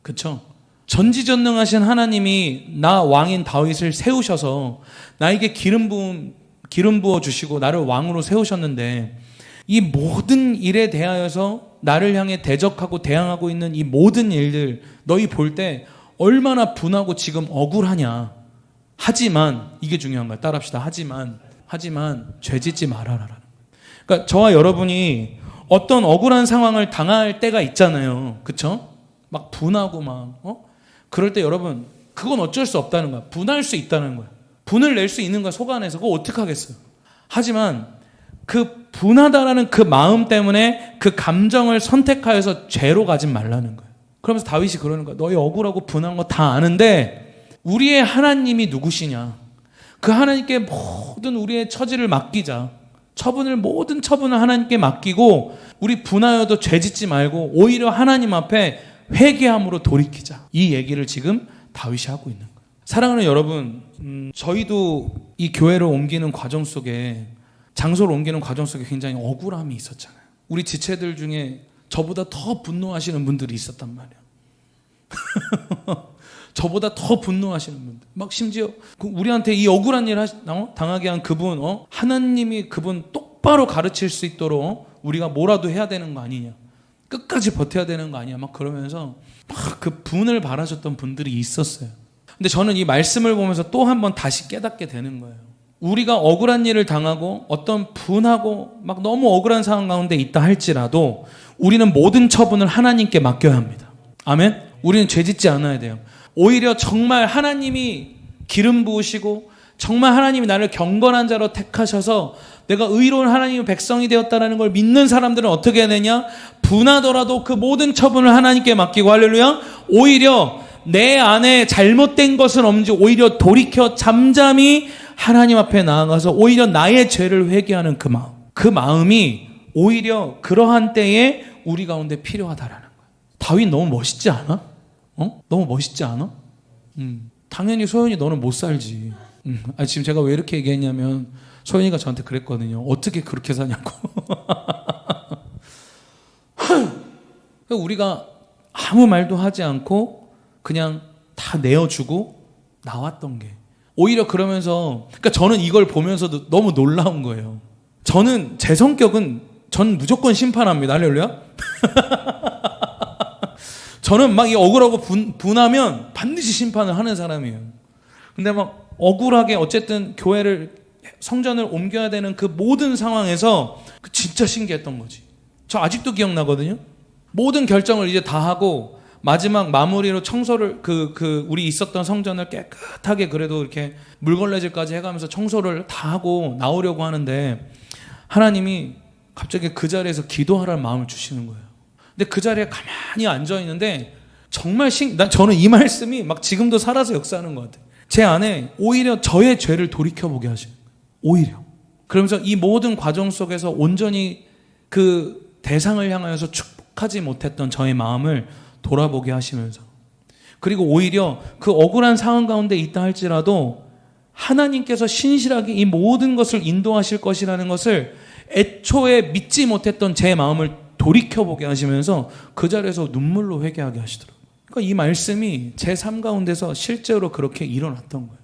Speaker 1: 그렇죠? 전지전능하신 하나님이 나 왕인 다윗을 세우셔서 나에게 기름 부어 주시고 나를 왕으로 세우셨는데 이 모든 일에 대하여서 나를 향해 대적하고 대항하고 있는 이 모든 일들 너희 볼 때 얼마나 분하고 지금 억울하냐. 하지만 이게 중요한 거야. 따라합시다. 하지만 죄짓지 말아라. 그러니까 저와 여러분이 어떤 억울한 상황을 당할 때가 있잖아요. 그렇죠? 막 분하고 그럴 때 여러분 그건 어쩔 수 없다는 거야. 분할 수 있다는 거야. 분을 낼 수 있는 거야. 속 안에서. 그거 어떻게 하겠어요. 하지만 그 분하다라는 그 마음 때문에 그 감정을 선택하여서 죄로 가지 말라는 거예요. 그러면서 다윗이 그러는 거야. 너희 억울하고 분한 거 다 아는데 우리의 하나님이 누구시냐. 그 하나님께 모든 우리의 처지를 맡기자. 모든 처분을 하나님께 맡기고 우리 분하여도 죄짓지 말고 오히려 하나님 앞에 회개함으로 돌이키자. 이 얘기를 지금 다윗이 하고 있는 거예요. 사랑하는 여러분, 저희도 이 교회를 옮기는 과정 속에 장소를 옮기는 과정 속에 굉장히 억울함이 있었잖아요. 우리 지체들 중에 저보다 더 분노하시는 분들이 있었단 말이에요. 저보다 더 분노하시는 분들. 막 심지어 우리한테 이 억울한 일 당하게 한 그분, 하나님이 그분 똑바로 가르칠 수 있도록 우리가 뭐라도 해야 되는 거 아니냐. 끝까지 버텨야 되는 거 아니야. 막 그러면서 막 그 분을 바라셨던 분들이 있었어요. 근데 저는 이 말씀을 보면서 또 한 번 다시 깨닫게 되는 거예요. 우리가 억울한 일을 당하고 어떤 분하고 막 너무 억울한 상황 가운데 있다 할지라도 우리는 모든 처분을 하나님께 맡겨야 합니다. 아멘? 우리는 죄짓지 않아야 돼요. 오히려 정말 하나님이 기름 부으시고 정말 하나님이 나를 경건한 자로 택하셔서 내가 의로운 하나님의 백성이 되었다는 걸 믿는 사람들은 어떻게 해야 되냐? 분하더라도 그 모든 처분을 하나님께 맡기고, 할렐루야, 오히려 내 안에 잘못된 것은 없는지 오히려 돌이켜 잠잠히 하나님 앞에 나아가서 오히려 나의 죄를 회개하는 그 마음, 그 마음이 오히려 그러한 때에 우리 가운데 필요하다라는 거예요. 다윗 너무 멋있지 않아? 너무 멋있지 않아? 당연히 소연이 너는 못 살지. 지금 제가 왜 이렇게 얘기했냐면 소연이가 저한테 그랬거든요. 어떻게 그렇게 사냐고. 우리가 아무 말도 하지 않고 그냥 다 내어주고 나왔던 게 오히려 그러면서, 그러니까 저는 이걸 보면서도 너무 놀라운 거예요. 저는 제 성격은 전 무조건 심판합니다. 할렐루야. 저는 막 이 억울하고 분하면 반드시 심판을 하는 사람이에요. 근데 막 억울하게 어쨌든 교회를, 성전을 옮겨야 되는 그 모든 상황에서 진짜 신기했던 거지. 저 아직도 기억나거든요. 모든 결정을 이제 다 하고 마지막 마무리로 청소를 우리 있었던 성전을 깨끗하게 그래도 이렇게 물걸레질까지 해가면서 청소를 다 하고 나오려고 하는데 하나님이 갑자기 그 자리에서 기도하라는 마음을 주시는 거예요. 근데 그 자리에 가만히 앉아 있는데 정말 저는 이 말씀이 막 지금도 살아서 역사하는 것 같아요. 제 안에 오히려 저의 죄를 돌이켜보게 하시는 거예요. 오히려. 그러면서 이 모든 과정 속에서 온전히 그 대상을 향하여서 축복하지 못했던 저의 마음을 돌아보게 하시면서, 그리고 오히려 그 억울한 상황 가운데 있다 할지라도 하나님께서 신실하게 이 모든 것을 인도하실 것이라는 것을 애초에 믿지 못했던 제 마음을 돌이켜보게 하시면서 그 자리에서 눈물로 회개하게 하시더라고요. 그러니까 이 말씀이 제 삶 가운데서 실제로 그렇게 일어났던 거예요.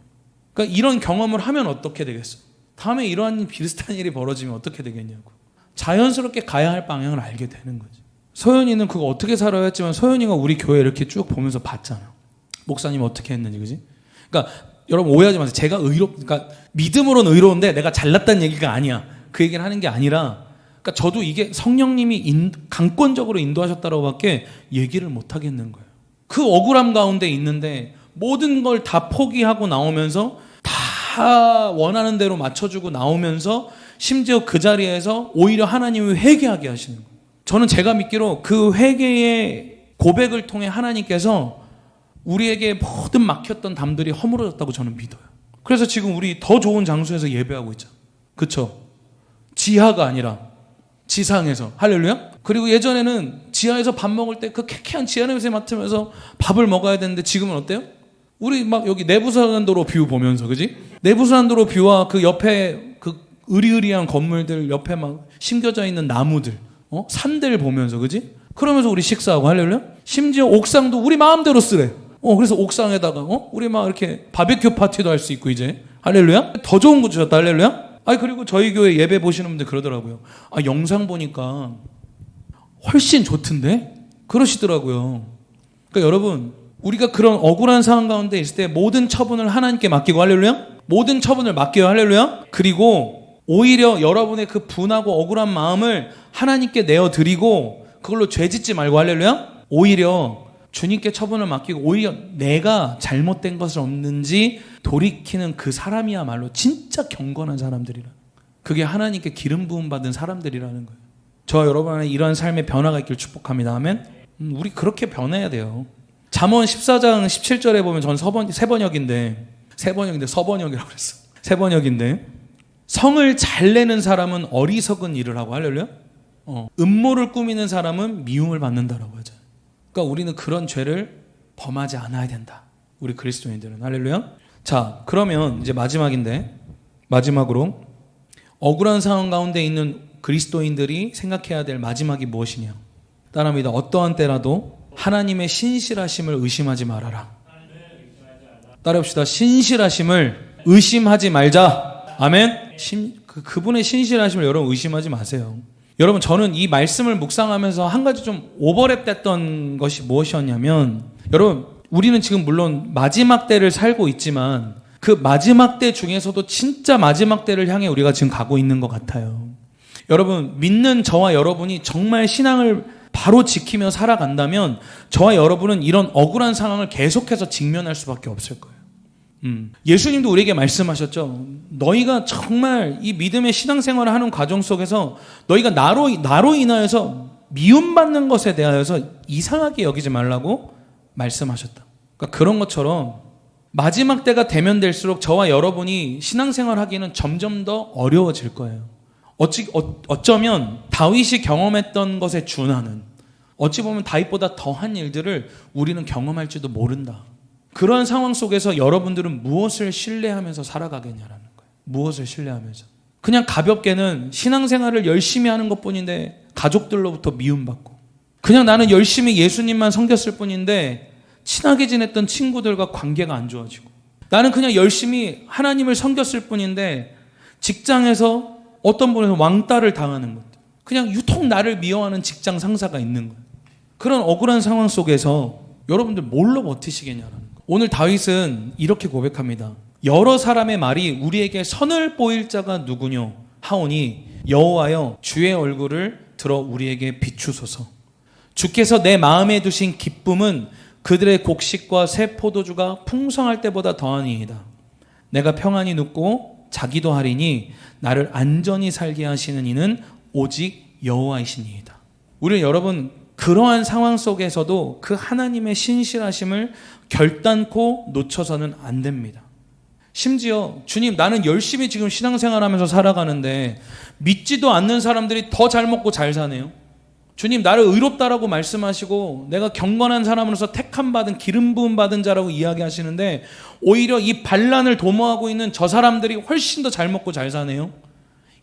Speaker 1: 그러니까 이런 경험을 하면 어떻게 되겠어? 다음에 이러한 비슷한 일이 벌어지면 어떻게 되겠냐고. 자연스럽게 가야 할 방향을 알게 되는 거지. 소연이는 그거 어떻게 살아야 했지만 소연이가 우리 교회 이렇게 쭉 보면서 봤잖아. 목사님 어떻게 했는지, 그지? 그러니까 여러분 오해하지 마세요. 제가 그러니까 믿음으로는 의로운데 내가 잘났다는 얘기가 아니야. 그 얘기를 하는 게 아니라, 그러니까 저도 이게 성령님이 강권적으로 인도하셨다라고 밖에 얘기를 못 하겠는 거예요. 그 억울함 가운데 있는데 모든 걸 다 포기하고 나오면서 다 원하는 대로 맞춰주고 나오면서 심지어 그 자리에서 오히려 하나님을 회개하게 하시는 거예요. 저는 제가 믿기로 그 회개의 고백을 통해 하나님께서 우리에게 모든 막혔던 담들이 허물어졌다고 저는 믿어요. 그래서 지금 우리 더 좋은 장소에서 예배하고 있잖아. 그쵸? 지하가 아니라 지상에서. 할렐루야? 그리고 예전에는 지하에서 밥 먹을 때 그 쾌쾌한 지하 냄새 맡으면서 밥을 먹어야 되는데 지금은 어때요? 우리 막 여기 내부산도로 뷰 보면서, 그지? 내부산도로 뷰와 그 옆에 그 으리으리한 건물들 옆에 막 심겨져 있는 나무들, 산들 보면서, 그지? 그러면서 우리 식사하고, 할렐루야? 심지어 옥상도 우리 마음대로 쓰래. 그래서 옥상에다가 우리 막 이렇게 바베큐 파티도 할 수 있고, 이제. 할렐루야? 더 좋은 거 주셨다. 할렐루야? 그리고 저희 교회 예배 보시는 분들 그러더라고요. 영상 보니까 훨씬 좋던데? 그러시더라고요. 그러니까 여러분, 우리가 그런 억울한 상황 가운데 있을 때 모든 처분을 하나님께 맡기고, 할렐루야? 모든 처분을 맡겨요. 할렐루야? 그리고 오히려 여러분의 그 분하고 억울한 마음을 하나님께 내어드리고 그걸로 죄짓지 말고, 할렐루야? 오히려 주님께 처분을 맡기고 오히려 내가 잘못된 것은 없는지 돌이키는 그 사람이야말로 진짜 경건한 사람들이라. 그게 하나님께 기름 부음 받은 사람들이라는 거예요. 저와 여러분 안에 이러한 삶의 변화가 있길 축복합니다. 아멘. 우리 그렇게 변해야 돼요. 잠언 14장 17절에 보면 전 세번역인데 서번역이라고 그랬어. 세번역인데 성을 잘 내는 사람은 어리석은 일을 하고, 할렐루야? 음모를 꾸미는 사람은 미움을 받는다라고 하죠. 그러니까 우리는 그런 죄를 범하지 않아야 된다. 우리 그리스도인들은. 할렐루야? 자, 그러면 이제 마지막으로 억울한 상황 가운데 있는 그리스도인들이 생각해야 될 마지막이 무엇이냐? 따라합니다. 어떠한 때라도 하나님의 신실하심을 의심하지 말아라. 따라합시다. 신실하심을 의심하지 말자. 아멘. 그분의 신실하심을 여러분 의심하지 마세요. 여러분, 저는 이 말씀을 묵상하면서 한 가지 좀 오버랩됐던 것이 무엇이었냐면, 여러분, 우리는 지금 물론 마지막 때를 살고 있지만 그 마지막 때 중에서도 진짜 마지막 때를 향해 우리가 지금 가고 있는 것 같아요. 여러분, 믿는 저와 여러분이 정말 신앙을 바로 지키며 살아간다면 저와 여러분은 이런 억울한 상황을 계속해서 직면할 수밖에 없을 거예요. 예수님도 우리에게 말씀하셨죠. 너희가 정말 이 믿음의 신앙생활을 하는 과정 속에서 너희가 나로 인하여서 미움받는 것에 대하여서 이상하게 여기지 말라고 말씀하셨다. 그러니까 그런 것처럼 마지막 때가 되면 될수록 저와 여러분이 신앙생활 하기는 점점 더 어려워질 거예요. 어쩌면 다윗이 경험했던 것에 준하는, 어찌 보면 다윗보다 더한 일들을 우리는 경험할지도 모른다. 그러한 상황 속에서 여러분들은 무엇을 신뢰하면서 살아가겠냐라는 거예요. 무엇을 신뢰하면서. 그냥 가볍게는 신앙생활을 열심히 하는 것뿐인데 가족들로부터 미움받고, 그냥 나는 열심히 예수님만 섬겼을 뿐인데 친하게 지냈던 친구들과 관계가 안 좋아지고, 나는 그냥 열심히 하나님을 섬겼을 뿐인데 직장에서 어떤 분에서 왕따를 당하는 것들, 그냥 유통 나를 미워하는 직장 상사가 있는 거예요. 그런 억울한 상황 속에서 여러분들 뭘로 버티시겠냐라는 거예요. 오늘 다윗은 이렇게 고백합니다. 여러 사람의 말이 우리에게 선을 보일 자가 누구뇨 하오니 여호와여 주의 얼굴을 들어 우리에게 비추소서. 주께서 내 마음에 두신 기쁨은 그들의 곡식과 새 포도주가 풍성할 때보다 더하니이다. 내가 평안히 눕고 자기도 하리니 나를 안전히 살게 하시는 이는 오직 여호와이시니이다. 우리는 여러분 그러한 상황 속에서도 그 하나님의 신실하심을 결단코 놓쳐서는 안 됩니다. 심지어 주님, 나는 열심히 지금 신앙생활하면서 살아가는데 믿지도 않는 사람들이 더 잘 먹고 잘 사네요. 주님, 나를 의롭다라고 말씀하시고 내가 경건한 사람으로서 택함 받은 기름 부음 받은 자라고 이야기하시는데 오히려 이 반란을 도모하고 있는 저 사람들이 훨씬 더 잘 먹고 잘 사네요.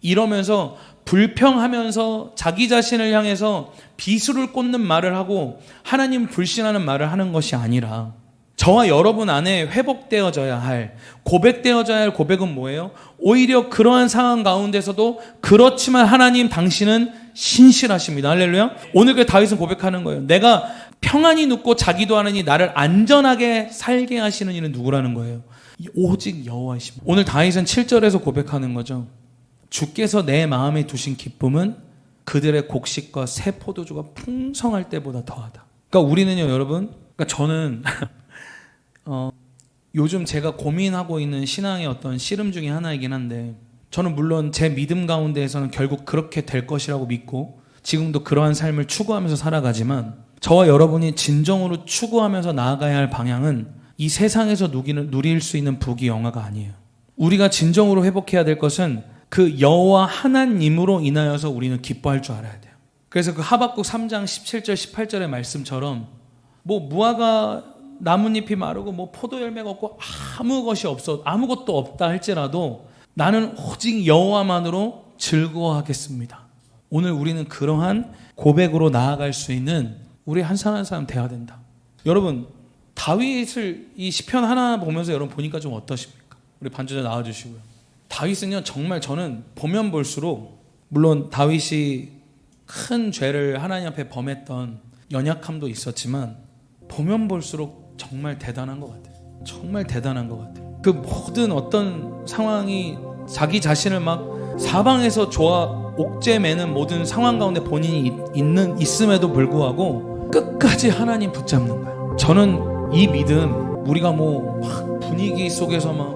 Speaker 1: 이러면서 불평하면서 자기 자신을 향해서 비수를 꽂는 말을 하고 하나님 불신하는 말을 하는 것이 아니라, 저와 여러분 안에 회복되어져야 할, 고백되어져야 할 고백은 뭐예요? 오히려 그러한 상황 가운데서도 그렇지만 하나님 당신은 신실하십니다. 할렐루야. 오늘 그 다윗은 고백하는 거예요. 내가 평안히 눕고 자기도 하느니 나를 안전하게 살게 하시는 이는 누구라는 거예요? 오직 여호와이십니다. 오늘 다윗은 7절에서 고백하는 거죠. 주께서 내 마음에 두신 기쁨은 그들의 곡식과 새 포도주가 풍성할 때보다 더하다. 그러니까 우리는요, 여러분, 그러니까 저는 요즘 제가 고민하고 있는 신앙의 어떤 씨름 중에 하나이긴 한데, 저는 물론 제 믿음 가운데에서는 결국 그렇게 될 것이라고 믿고 지금도 그러한 삶을 추구하면서 살아가지만, 저와 여러분이 진정으로 추구하면서 나아가야 할 방향은 이 세상에서 누릴 수 있는 부귀영화가 아니에요. 우리가 진정으로 회복해야 될 것은 그 여호와 하나님으로 인하여서 우리는 기뻐할 줄 알아야 돼요. 그래서 그 하박국 3장 17절 18절의 말씀처럼 뭐 무화과 나뭇잎이 마르고 뭐 포도 열매가 없고 아무것도 없다 할지라도 나는 오직 여호와만으로 즐거워하겠습니다. 오늘 우리는 그러한 고백으로 나아갈 수 있는 우리 한 사람 한 사람 돼야 된다. 여러분, 다윗을 이 시편 하나 보면서 여러분 보니까 좀 어떠십니까? 우리 반주자 나와주시고요. 다윗은요, 정말 저는 보면 볼수록, 물론 다윗이 큰 죄를 하나님 앞에 범했던 연약함도 있었지만 보면 볼수록 정말 대단한 것 같아요. 정말 대단한 것 같아요. 그 모든 어떤 상황이 자기 자신을 막 사방에서 옥죄 매는 모든 상황 가운데 본인이 있음에도 불구하고 끝까지 하나님 붙잡는 거예요. 저는 이 믿음, 우리가 막 분위기 속에서 막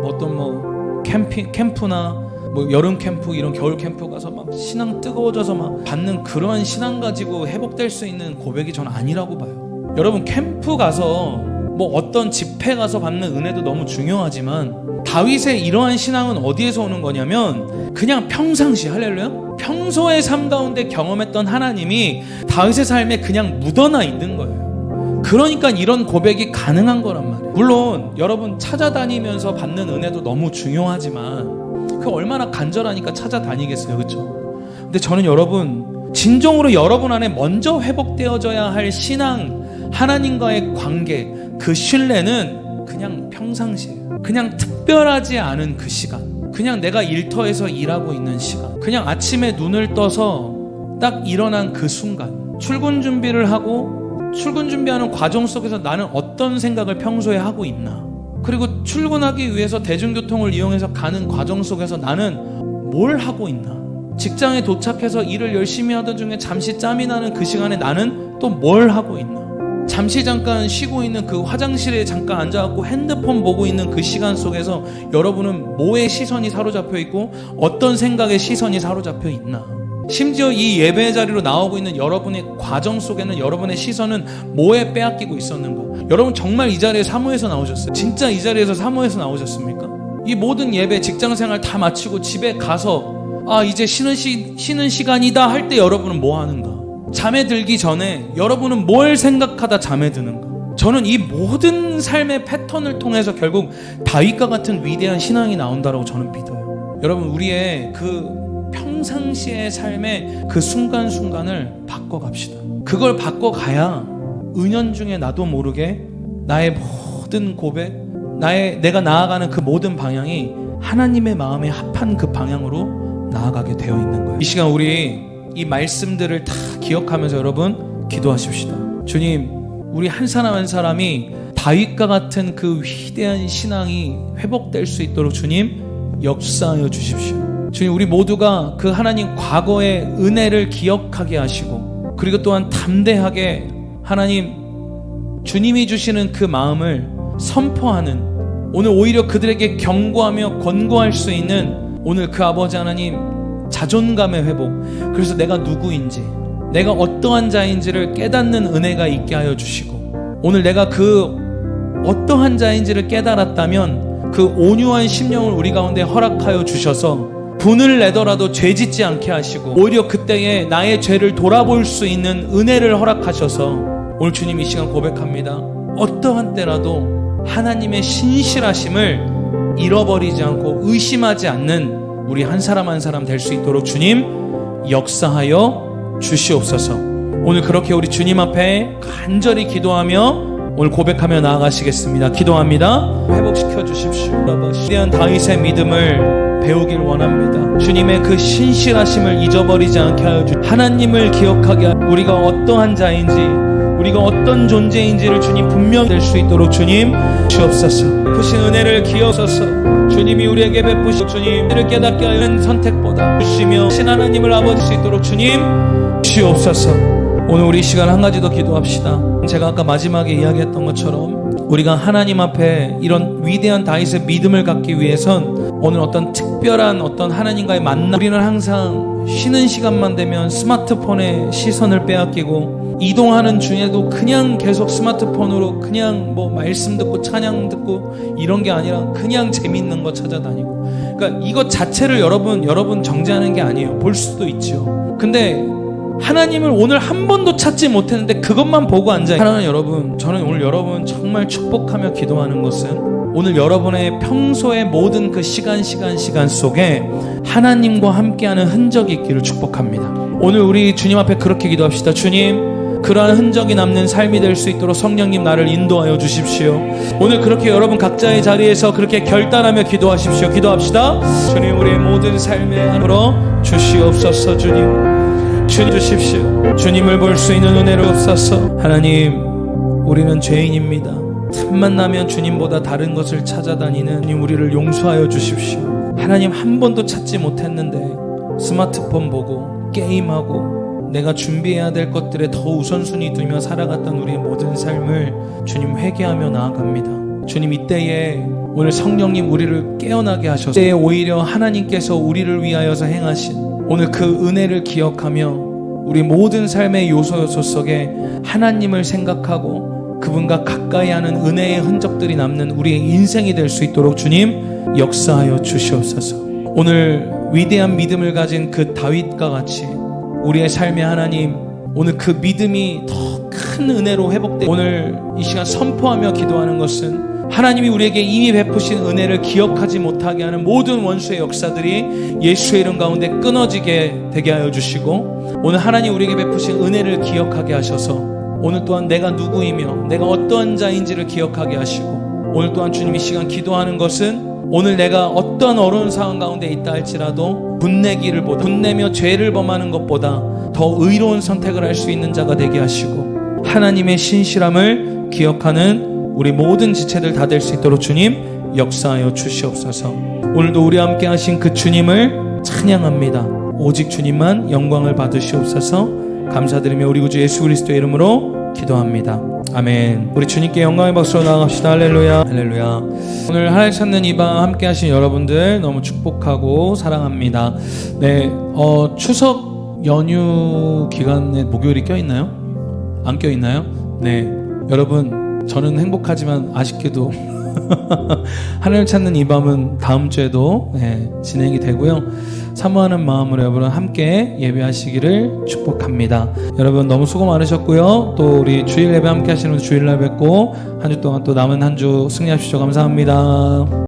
Speaker 1: 어떤 캠프나 여름 캠프, 이런 겨울 캠프 가서 막 신앙 뜨거워져서 막 받는 그러한 신앙 가지고 회복될 수 있는 고백이 저는 아니라고 봐요. 여러분, 캠프 가서 어떤 집회 가서 받는 은혜도 너무 중요하지만 다윗의 이러한 신앙은 어디에서 오는 거냐면 그냥 평상시, 할렐루야, 평소의 삶 가운데 경험했던 하나님이 다윗의 삶에 그냥 묻어나 있는 거예요. 그러니까 이런 고백이 가능한 거란 말이에요. 물론 여러분 찾아다니면서 받는 은혜도 너무 중요하지만 그 얼마나 간절하니까 찾아다니겠어요, 그렇죠? 근데 저는 여러분, 진정으로 여러분 안에 먼저 회복되어져야 할 신앙, 하나님과의 관계, 그 신뢰는 그냥 평상시에요. 그냥 특별하지 않은 그 시간, 그냥 내가 일터에서 일하고 있는 시간, 그냥 아침에 눈을 떠서 딱 일어난 그 순간, 출근 준비를 하고 출근 준비하는 과정 속에서 나는 어떤 생각을 평소에 하고 있나, 그리고 출근하기 위해서 대중교통을 이용해서 가는 과정 속에서 나는 뭘 하고 있나? 직장에 도착해서 일을 열심히 하던 중에 잠시 짬이 나는 그 시간에 나는 또 뭘 하고 있나? 잠시 잠깐 쉬고 있는 그 화장실에 잠깐 앉아갖고 핸드폰 보고 있는 그 시간 속에서 여러분은 뭐의 시선이 사로잡혀 있고 어떤 생각의 시선이 사로잡혀 있나? 심지어 이 예배 자리로 나오고 있는 여러분의 과정 속에는 여러분의 시선은 뭐에 빼앗기고 있었는가? 여러분 정말 이 자리에 사모해서 나오셨어요? 진짜 이 자리에서 사모해서 나오셨습니까? 이 모든 예배, 직장생활 다 마치고 집에 가서 이제 쉬는 시간이다 할 때 여러분은 뭐 하는가? 잠에 들기 전에 여러분은 뭘 생각하다 잠에 드는가? 저는 이 모든 삶의 패턴을 통해서 결국 다윗과 같은 위대한 신앙이 나온다라고 저는 믿어요. 여러분 우리의 그 평상시의 삶의 그 순간순간을 바꿔갑시다. 그걸 바꿔가야 은연중에 나도 모르게 나의 모든 고백, 내가 나아가는 그 모든 방향이 하나님의 마음에 합한 그 방향으로 나아가게 되어 있는 거예요. 이 시간 우리 이 말씀들을 다 기억하면서 여러분 기도하십시다. 주님, 우리 한 사람 한 사람이 다윗과 같은 그 위대한 신앙이 회복될 수 있도록 주님 역사하여 주십시오. 주님, 우리 모두가 그 하나님 과거의 은혜를 기억하게 하시고, 그리고 또한 담대하게 하나님 주님이 주시는 그 마음을 선포하는, 오늘 오히려 그들에게 경고하며 권고할 수 있는 오늘 그 아버지 하나님 자존감의 회복, 그래서 내가 누구인지, 내가 어떠한 자인지를 깨닫는 은혜가 있게 하여 주시고, 오늘 내가 그 어떠한 자인지를 깨달았다면 그 온유한 심령을 우리 가운데 허락하여 주셔서 분을 내더라도 죄 짓지 않게 하시고, 오히려 그때에 나의 죄를 돌아볼 수 있는 은혜를 허락하셔서 오늘 주님 이 시간 고백합니다. 어떠한 때라도 하나님의 신실하심을 잃어버리지 않고 의심하지 않는 우리 한 사람 한 사람 될 수 있도록 주님 역사하여 주시옵소서. 오늘 그렇게 우리 주님 앞에 간절히 기도하며 오늘 고백하며 나아가시겠습니다. 기도합니다. 회복시켜 주십시오. 위대한 다윗의 믿음을 배우길 원합니다. 주님의 그 신실하심을 잊어버리지 않게 하여 주시옵소서. 하나님을 기억하게 하여 우리가 어떠한 자인지, 우리가 어떤 존재인지를 주님 분명히 될 수 있도록 주님 주옵소서. 베푸신 은혜를 기억하소서. 주님이 우리에게 베푸신 주님 은혜를 깨닫게 하는 선택보다 주시며 신 하나님을 아버지 수 있도록 주님 주옵소서. 오늘 우리 시간 한 가지 더 기도합시다. 제가 아까 마지막에 이야기했던 것처럼 우리가 하나님 앞에 이런 위대한 다윗의 믿음을 갖기 위해선 오늘 어떤 특별한 어떤 하나님과의 만남, 우리는 항상 쉬는 시간만 되면 스마트폰에 시선을 빼앗기고 이동하는 중에도 그냥 계속 스마트폰으로 그냥 뭐 말씀 듣고 찬양 듣고 이런 게 아니라 그냥 재밌는 거 찾아다니고, 그러니까 이것 자체를 여러분 정죄하는 게 아니에요. 볼 수도 있죠. 근데 하나님을 오늘 한 번도 찾지 못했는데 그것만 보고 앉아요. 사랑하는 여러분, 저는 오늘 여러분 정말 축복하며 기도하는 것은 오늘 여러분의 평소의 모든 그 시간 속에 하나님과 함께하는 흔적이 있기를 축복합니다. 오늘 우리 주님 앞에 그렇게 기도합시다. 주님, 그러한 흔적이 남는 삶이 될 수 있도록 성령님 나를 인도하여 주십시오. 오늘 그렇게 여러분 각자의 자리에서 그렇게 결단하며 기도하십시오. 기도합시다. 주님, 우리의 모든 삶에 안으로 주시옵소서. 주님 주십시오. 주님을 볼 수 있는 은혜를 없소서. 하나님, 우리는 죄인입니다. 틈만 나면 주님보다 다른 것을 찾아다니는 주님, 우리를 용서하여 주십시오. 하나님, 한 번도 찾지 못했는데 스마트폰 보고 게임하고 내가 준비해야 될 것들에 더 우선순위 두며 살아갔던 우리의 모든 삶을 주님 회개하며 나아갑니다. 주님, 이때에 오늘 성령님 우리를 깨어나게 하셔서 이때에 오히려 하나님께서 우리를 위하여서 행하신 오늘 그 은혜를 기억하며 우리 모든 삶의 요소 속에 하나님을 생각하고 그분과 가까이 하는 은혜의 흔적들이 남는 우리의 인생이 될 수 있도록 주님 역사하여 주시옵소서. 오늘 위대한 믿음을 가진 그 다윗과 같이 우리의 삶의 하나님, 오늘 그 믿음이 더 큰 은혜로 회복되고 오늘 이 시간 선포하며 기도하는 것은 하나님이 우리에게 이미 베푸신 은혜를 기억하지 못하게 하는 모든 원수의 역사들이 예수의 이름 가운데 끊어지게 되게 하여 주시고, 오늘 하나님 우리에게 베푸신 은혜를 기억하게 하셔서 오늘 또한 내가 누구이며 내가 어떠한 자인지를 기억하게 하시고, 오늘 또한 주님이 시간 기도하는 것은 오늘 내가 어떠한 어려운 상황 가운데 있다 할지라도 분내며 죄를 범하는 것보다 더 의로운 선택을 할 수 있는 자가 되게 하시고 하나님의 신실함을 기억하는 우리 모든 지체들 다 될 수 있도록 주님 역사하여 주시옵소서. 오늘도 우리와 함께 하신 그 주님을 찬양합니다. 오직 주님만 영광을 받으시옵소서. 감사드리며 우리 구주 예수 그리스도의 이름으로 기도합니다. 아멘. 우리 주님께 영광의 박수로 나아갑시다. 할렐루야, 할렐루야. 오늘 하나님 찾는 이 밤 함께 하신 여러분들 너무 축복하고 사랑합니다. 네, 추석 연휴 기간에 목요일이 껴있나요? 안 껴있나요? 네, 여러분 저는 행복하지만 아쉽게도 하나님 찾는 이 밤은 다음 주에도 진행이 되고요. 사모하는 마음으로 여러분 함께 예배하시기를 축복합니다. 여러분 너무 수고 많으셨고요. 또 우리 주일 예배 함께 하시는 주일날 뵙고 한 주 동안 또 남은 한 주 승리하십시오. 감사합니다.